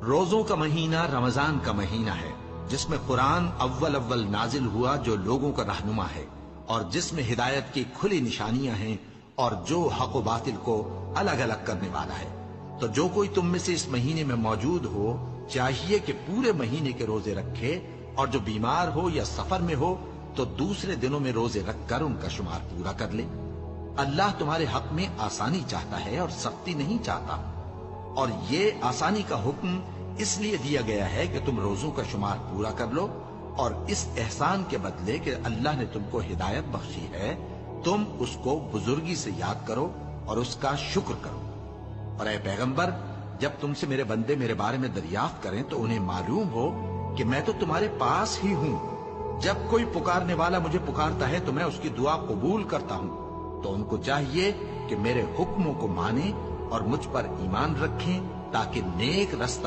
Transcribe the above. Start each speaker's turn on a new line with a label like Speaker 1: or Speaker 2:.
Speaker 1: روزوں کا مہینہ رمضان کا مہینہ ہے، جس میں قرآن اول نازل ہوا، جو لوگوں کا رہنما ہے اور جس میں ہدایت کی کھلی نشانیاں ہیں اور جو حق و باطل کو الگ الگ کرنے والا ہے۔ تو جو کوئی تم میں سے اس مہینے میں موجود ہو چاہیے کہ پورے مہینے کے روزے رکھے، اور جو بیمار ہو یا سفر میں ہو تو دوسرے دنوں میں روزے رکھ کر ان کا شمار پورا کر لے۔ اللہ تمہارے حق میں آسانی چاہتا ہے اور سختی نہیں چاہتا، اور یہ آسانی کا حکم اس لیے دیا گیا ہے کہ تم روزوں کا شمار پورا کر لو، اور اس احسان کے بدلے کہ اللہ نے تم کو ہدایت بخشی ہے تم اس کو بزرگی سے یاد کرو اور اس کا شکر کرو۔ اور اے پیغمبر، جب تم سے میرے بندے میرے بارے میں دریافت کریں تو انہیں معلوم ہو کہ میں تو تمہارے پاس ہی ہوں۔ جب کوئی پکارنے والا مجھے پکارتا ہے تو میں اس کی دعا قبول کرتا ہوں۔ تو ان کو چاہیے کہ میرے حکموں کو مانیں اور مجھ پر ایمان رکھیں تاکہ نیک رستہ